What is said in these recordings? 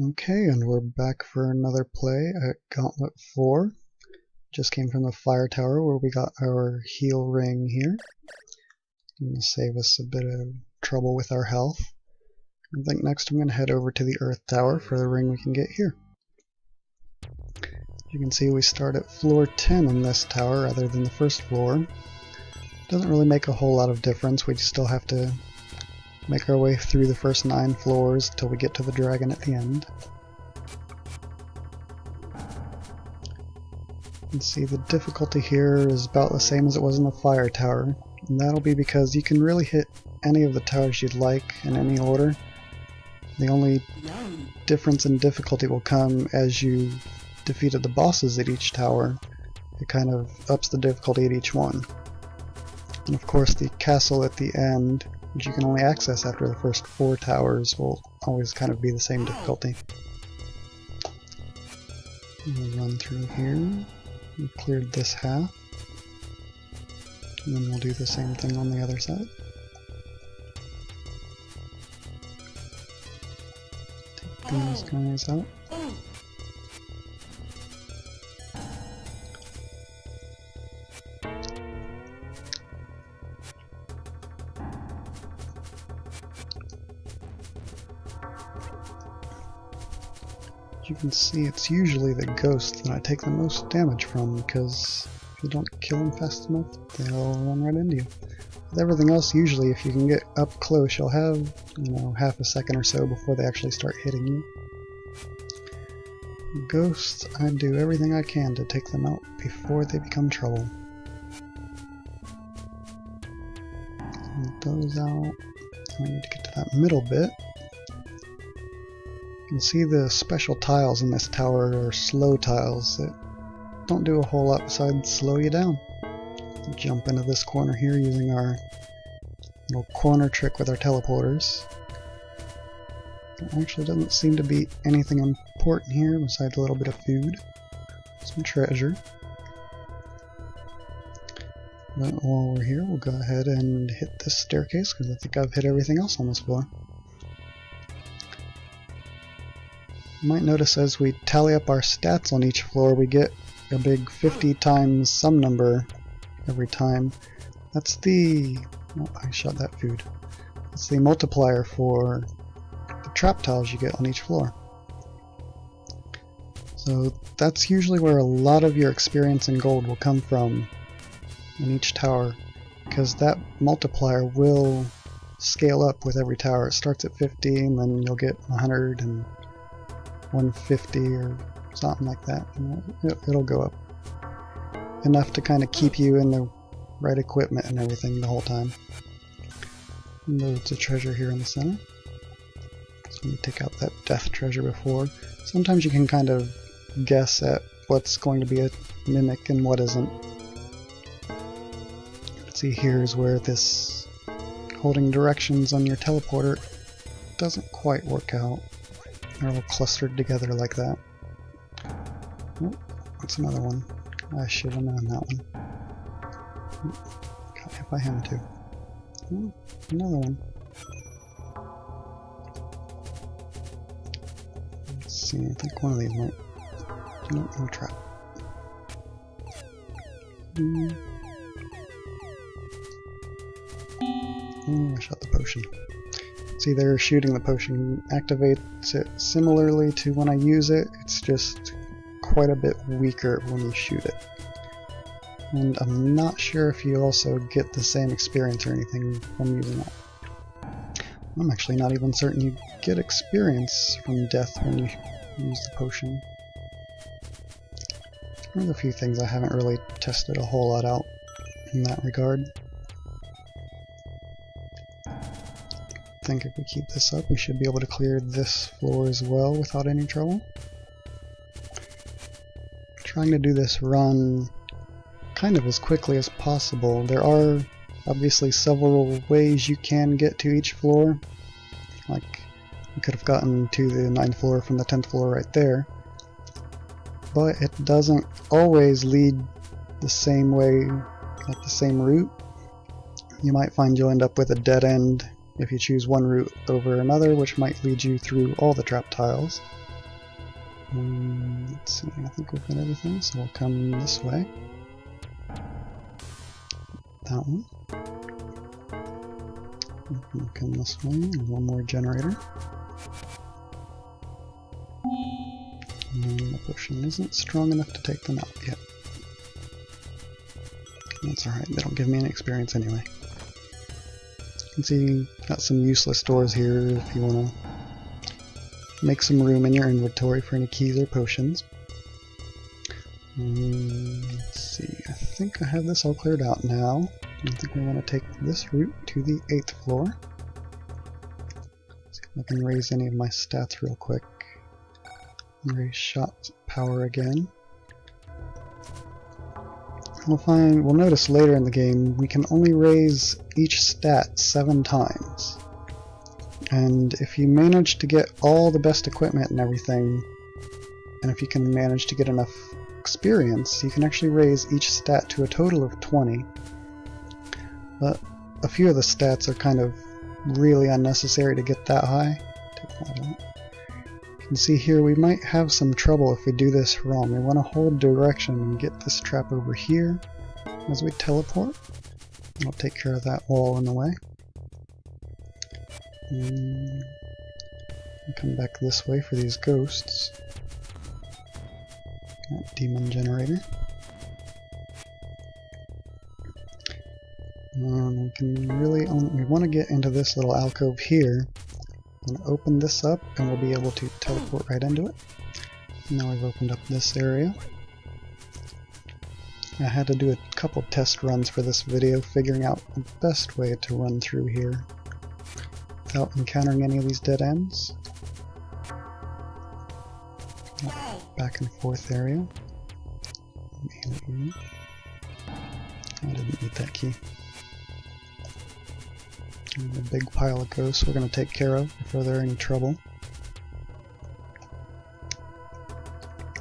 Okay, and we're back for another play at Gauntlet 4. Just came from the fire tower where we got our heal ring here. Gonna save us a bit of trouble with our health. I think next I'm gonna head over to the earth tower for the ring we can get here. You can see we start at floor 10 in this tower rather than the first floor. Doesn't really make a whole lot of difference, we still have to make our way through the first 9 floors till we get to the dragon at the end. You can see the difficulty here is about the same as it was in the fire tower, and that'll be because you can really hit any of the towers you'd like in any order. The only difference in difficulty will come as you defeated the bosses at each tower. It kind of ups the difficulty at each one. And of course the castle at the end, which you can only access after the first 4 towers, will always kind of be the same difficulty. We'll run through here. We've cleared this half. And then we'll do the same thing on the other side. Take these guys out. You can see it's usually the ghosts that I take the most damage from, because if you don't kill them fast enough, they'll run right into you. With everything else, usually if you can get up close, you'll have, half a second or so before they actually start hitting you. Ghosts, I do everything I can to take them out before they become trouble. Get those out. I need to get to that middle bit. You can see the special tiles in this tower are slow tiles that don't do a whole lot besides slow you down. We'll jump into this corner here using our little corner trick with our teleporters. There actually doesn't seem to be anything important here besides a little bit of food, some treasure. But while we're here, we'll go ahead and hit this staircase because I think I've hit everything else on this floor. You might notice as we tally up our stats on each floor, we get a big 50 times some number every time. That's the... oh, I shot that food. That's the multiplier for the trap tiles you get on each floor. So that's usually where a lot of your experience and gold will come from in each tower, because that multiplier will scale up with every tower. It starts at 50 and then you'll get 100 and 150 or something like that. It'll go up enough to kind of keep you in the right equipment and everything the whole time. Loads of treasure here in the center. So let me take out that death treasure before. Sometimes you can kind of guess at what's going to be a mimic and what isn't. See, here's where this holding directions on your teleporter doesn't quite work out. They're all clustered together like that. Oh, that's another one. I should have known that one. Got hit by him too. Oh, another one. Let's see, I think one of these might... no trap. Oh, I shot the potion. See, there, shooting the potion activates it similarly to when I use it. It's just quite a bit weaker when you shoot it. And I'm not sure if you also get the same experience or anything from using it. I'm actually not even certain you get experience from death when you use the potion. There's a few things I haven't really tested a whole lot out in that regard. I think if we keep this up, we should be able to clear this floor as well without any trouble. Trying to do this run kind of as quickly as possible. There are obviously several ways you can get to each floor. Like, we could have gotten to the 9th floor from the 10th floor right there. But it doesn't always lead the same way, like the same route. You might find you'll end up with a dead end if you choose one route over another, which might lead you through all the trap tiles. Let's see, I think we've got everything, so we'll come this way. That one. We'll come this way, and one more generator. And the potion isn't strong enough to take them out yet. That's alright, they don't give me any experience anyway. You can see, got some useless doors here if you want to make some room in your inventory for any keys or potions. Let's see, I think I have this all cleared out now. I think we want to take this route to the 8th floor. See if I can raise any of my stats real quick. Raise shot power again. We'll notice later in the game we can only raise each stat 7 times. And if you manage to get all the best equipment and everything, and if you can manage to get enough experience, you can actually raise each stat to a total of 20. But a few of the stats are kind of really unnecessary to get that high. You can see here we might have some trouble if we do this wrong. We want to hold direction and get this trap over here as we teleport. I'll take care of that wall in the way. Come back this way for these ghosts. That demon generator. And we can really we want to get into this little alcove here. I'm going to open this up and we'll be able to teleport right into it. Now we've opened up this area. I had to do a couple test runs for this video, figuring out the best way to run through here without encountering any of these dead ends. Back and forth area. I didn't need that key. And a big pile of ghosts we're going to take care of before they're in trouble.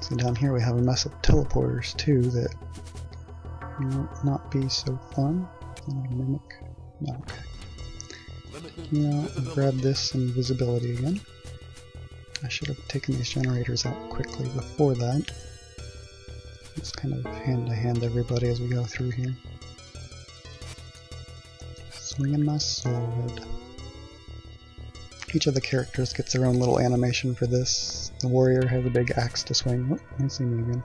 See, down here we have a mess of teleporters too that might not be so fun. Mimic? No, okay. Yeah, grab this invisibility again. I should have taken these generators out quickly before that. Just kind of hand to hand everybody as we go through here. Swinging my sword. Each of the characters gets their own little animation for this. The warrior has a big axe to swing. Oh, I see me again.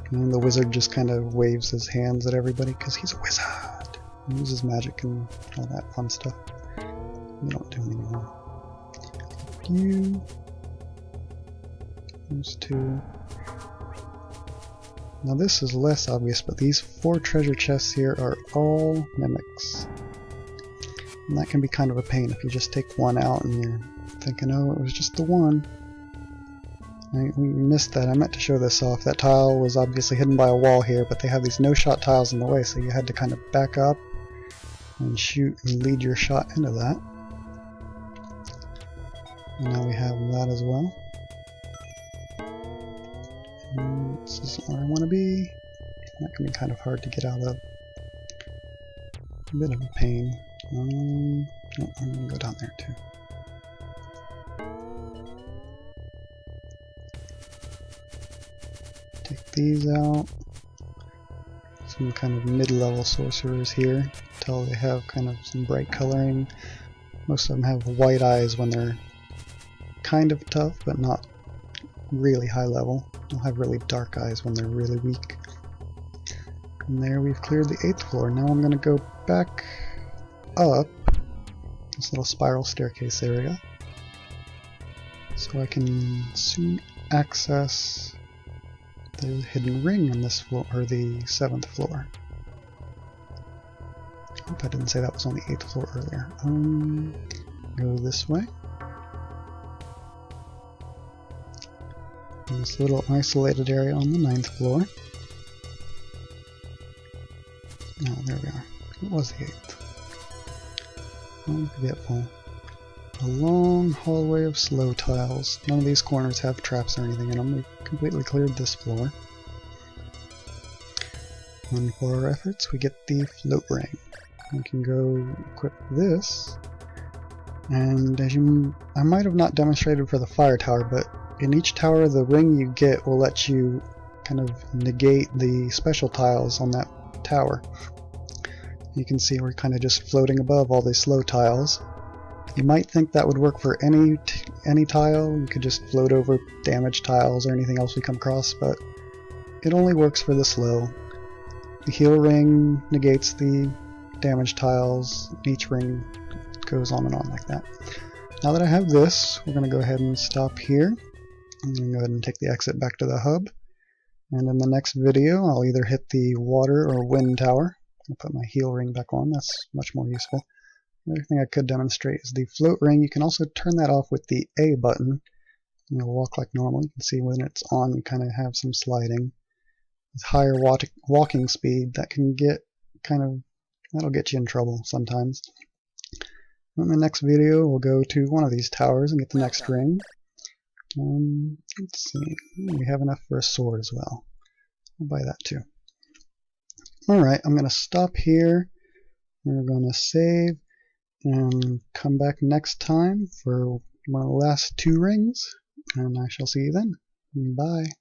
And the wizard just kind of waves his hands at everybody because he's a wizard. He uses magic and all that fun stuff. We don't do anymore. You. Those two. Now this is less obvious, but these 4 treasure chests here are all mimics. And that can be kind of a pain if you just take one out and you're thinking, oh, it was just the one. We missed that. I meant to show this off. That tile was obviously hidden by a wall here, but they have these no-shot tiles in the way, so you had to kind of back up and shoot and lead your shot into that. And now we have that as well. And this isn't where I want to be. That can be kind of hard to get out of. A bit of a pain. Oh, I'm going to go down there too. Take these out. Some kind of mid-level sorcerers here. Tell they have kind of some bright coloring. Most of them have white eyes when they're kind of tough, but not really high level. They'll have really dark eyes when they're really weak. And there we've cleared the 8th floor. Now I'm going to go back up this little spiral staircase area so I can soon access the hidden ring on this floor, or the 7th floor. I hope I didn't say that was on the 8th floor earlier. Go this way. This little isolated area on the 9th floor. Oh, there we are. It was the 8th. Unforgetful. A long hallway of slow tiles. None of these corners have traps or anything in them. We've completely cleared this floor. And for our efforts, we get the float ring. We can go equip this. And as I might have not demonstrated for the fire tower, but in each tower, the ring you get will let you kind of negate the special tiles on that tower. You can see we're kind of just floating above all these slow tiles. You might think that would work for any tile. You could just float over damaged tiles or anything else we come across, but it only works for the slow. The heal ring negates the damaged tiles. Each ring goes on and on like that. Now that I have this, we're going to go ahead and stop here. I'm going to go ahead and take the exit back to the hub. And in the next video, I'll either hit the water or wind tower. I'll put my heal ring back on. That's much more useful. Another thing I could demonstrate is the float ring. You can also turn that off with the A button. You'll walk like normal. You can see when it's on, you kind of have some sliding. With higher walking speed, that can get that'll get you in trouble sometimes. In the next video, we'll go to one of these towers and get the next ring. Let's see. We have enough for a sword as well. I'll buy that too. Alright, I'm going to stop here. We're going to save and come back next time for one of the last 2 rings. And I shall see you then. Bye.